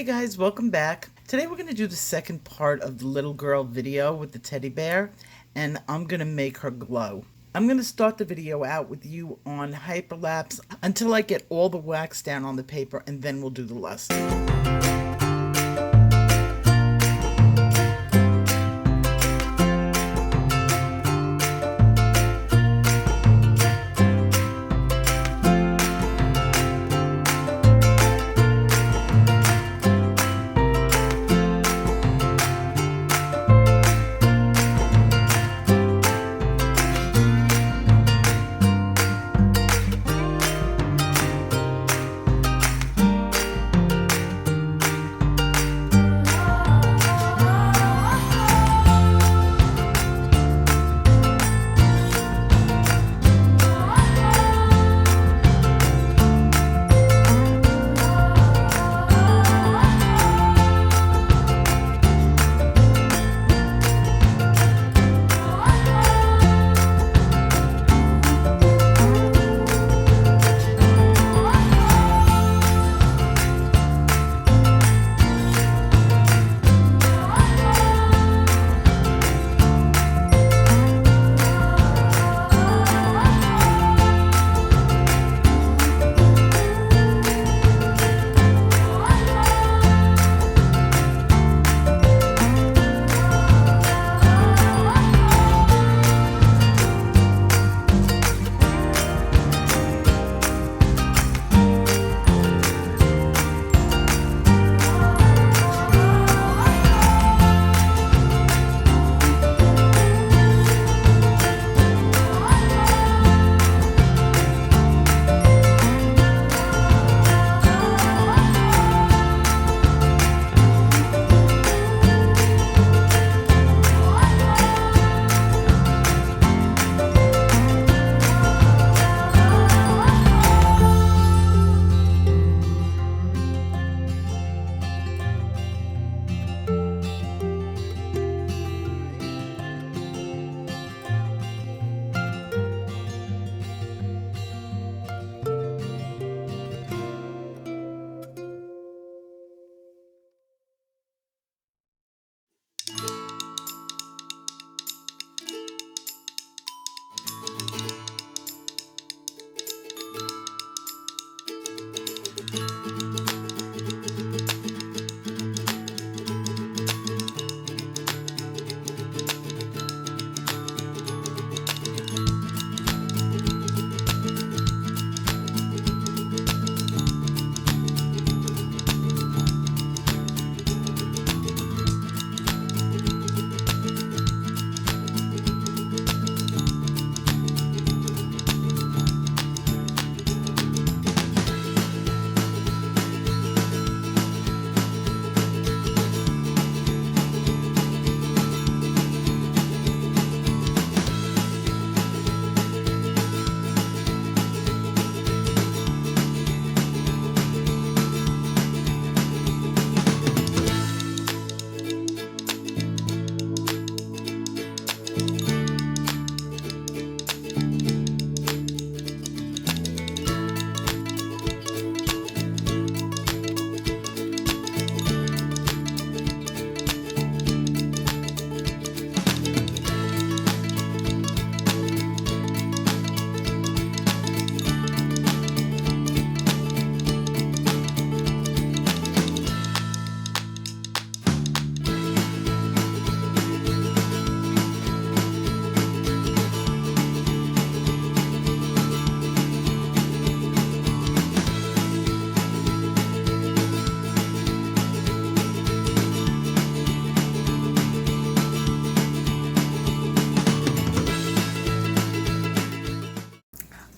Hey guys, welcome back. Today we're going to do the second part of the little girl video with the teddy bear, and I'm going to make her glow. I'm going to start the video out with you on hyperlapse until I get all the wax down on the paper, and then we'll do the rest.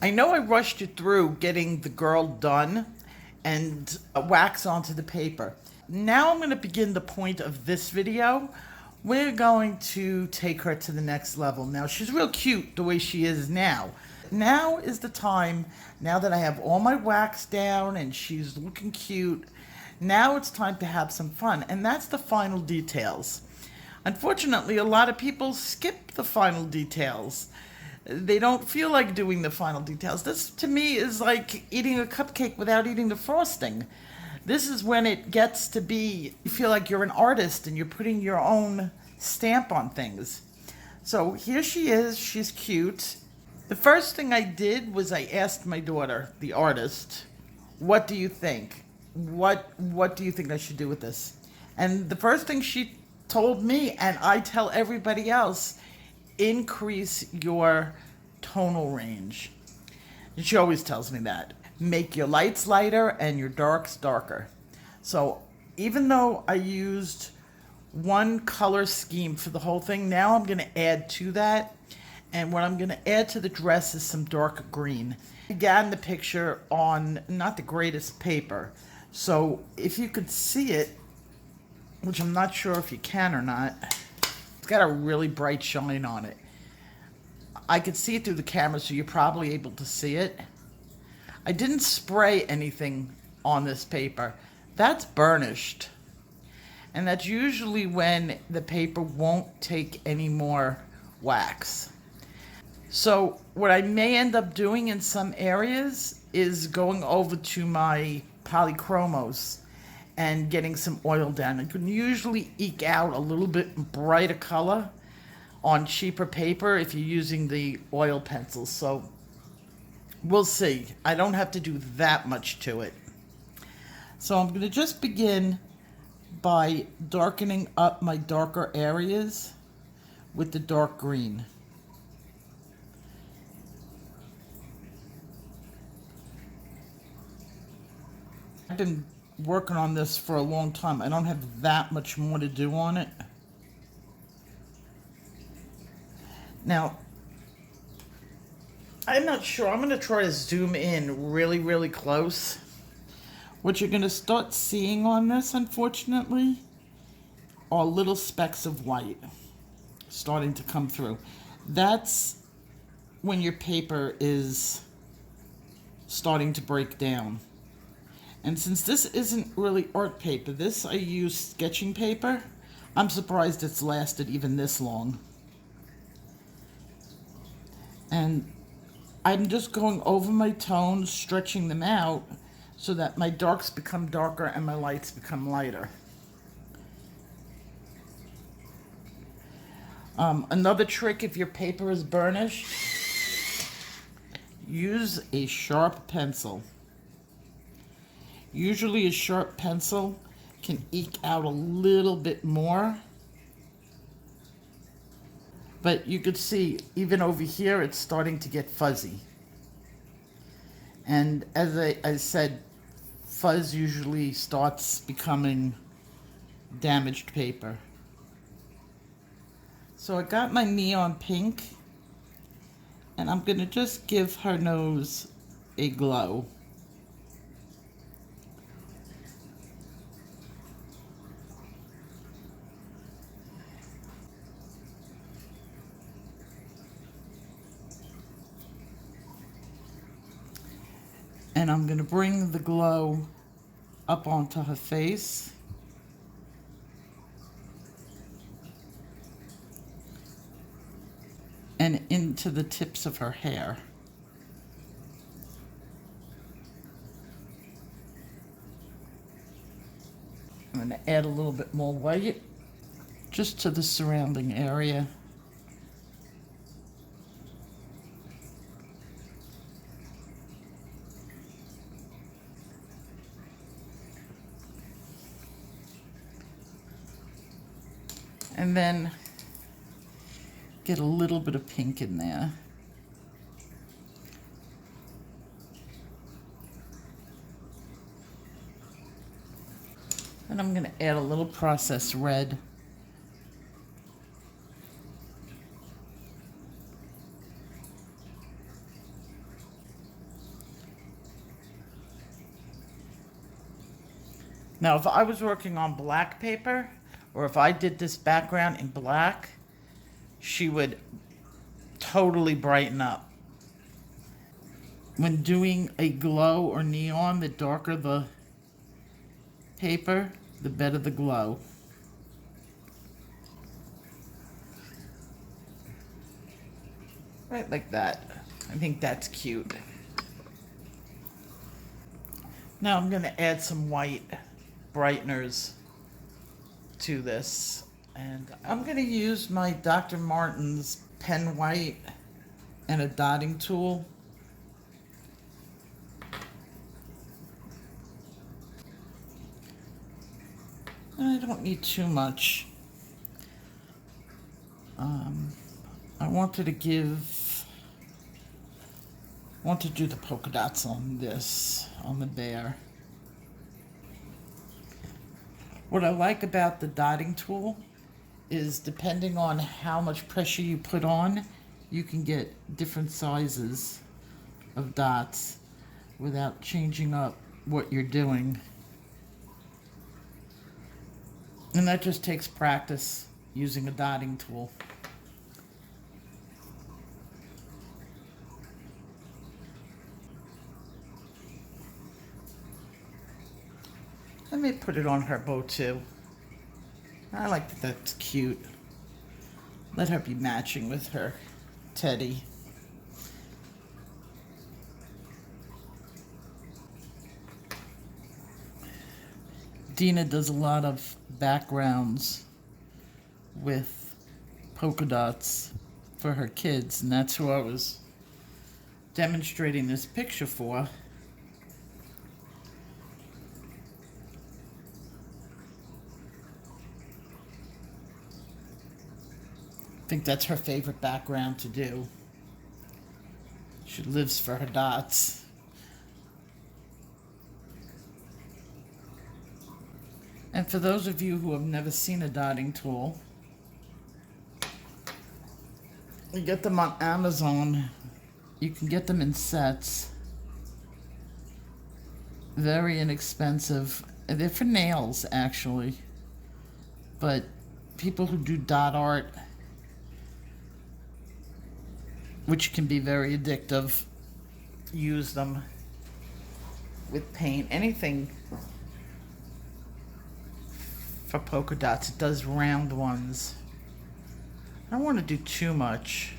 I know I rushed you through getting the girl done and wax onto the paper. Now I'm going to begin the point of this video. We're going to take her to the next level. Now she's real cute the way she is now. Now is the time, now that I have all my wax down and she's looking cute, now it's time to have some fun, and that's the final details. Unfortunately, a lot of people skip the final details. They don't feel like doing the final details. This, to me, is like eating a cupcake without eating the frosting. This is when it gets to be, you feel like you're an artist and you're putting your own stamp on things. So here she is, she's cute. The first thing I did was I asked my daughter, the artist, what do you think? What do you think I should do with this? And the first thing she told me, and I tell everybody else, increase your tonal range. And she always tells me that. Make your lights lighter and your darks darker. So even though I used one color scheme for the whole thing, now I'm going to add to that. And what I'm going to add to the dress is some dark green. I began the picture on not the greatest paper. So if you could see it, which I'm not sure if you can or not, it's got a really bright shine on it. I could see it through the camera, so you're probably able to see it. I didn't spray anything on this paper. That's burnished. And that's usually when the paper won't take any more wax. So what I may end up doing in some areas is going over to my polychromos and getting some oil down. I can usually eke out a little bit brighter color on cheaper paper if you're using the oil pencils. So we'll see. I don't have to do that much to it. So I'm going to just begin by darkening up my darker areas with the dark green. I've been working on this for a long time. I don't have that much more to do on it. Now, I'm not sure. I'm going to try to zoom in really, really close. What you're going to start seeing on this, unfortunately, are little specks of white starting to come through. That's when your paper is starting to break down. And since this isn't really art paper, I use sketching paper, I'm surprised it's lasted even this long. And I'm just going over my tones, stretching them out so that my darks become darker and my lights become lighter. Another trick, if your paper is burnished, use a sharp pencil. Usually a sharp pencil can eke out a little bit more. But you could see, even over here, it's starting to get fuzzy. And as I said, fuzz usually starts becoming damaged paper. So I got my neon pink, and I'm going to just give her nose a glow. And I'm going to bring the glow up onto her face. And into the tips of her hair. I'm going to add a little bit more white just to the surrounding area. And then get a little bit of pink in there. And I'm going to add a little processed red. Now, if I was working on black paper, or if I did this background in black, she would totally brighten up. When doing a glow or neon, the darker the paper, the better the glow. Right like that. I think that's cute. Now I'm going to add some white brighteners to this. And I'm going to use my Dr. Martens pen white and a dotting tool. I don't need too much. I wanted to do the polka dots on this, on the bear. What I like about the dotting tool is depending on how much pressure you put on, you can get different sizes of dots without changing up what you're doing. And that just takes practice using a dotting tool. I may put it on her bow too. I like that that's cute. Let her be matching with her teddy. Dina does a lot of backgrounds with polka dots for her kids, and that's who I was demonstrating this picture for. I think that's her favorite background to do. She lives for her dots. And for those of you who have never seen a dotting tool, you get them on Amazon. You can get them in sets. Very inexpensive. They're for nails, actually. But people who do dot art, which can be very addictive, use them with paint. Anything for polka dots. It does round ones. I don't want to do too much.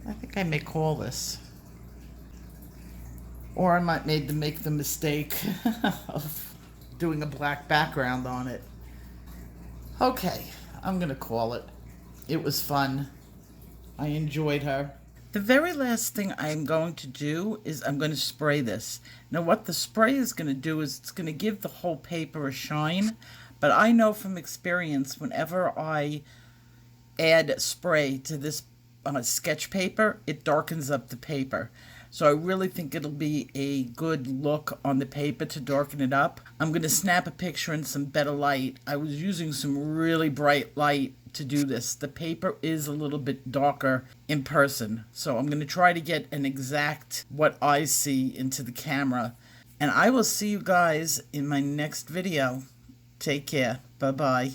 I think I may call this. Or I might make the mistake of doing a black background on it. Okay, I'm gonna call it. It was fun. I enjoyed her. The very last thing I'm going to do is I'm going to spray this. Now what the spray is going to do is it's going to give the whole paper a shine, but I know from experience whenever I add spray to this sketch paper, it darkens up the paper. So I really think it'll be a good look on the paper to darken it up. I'm going to snap a picture in some better light. I was using some really bright light to do this. The paper is a little bit darker in person. So I'm going to try to get an exact what I see into the camera. And I will see you guys in my next video. Take care. Bye-bye.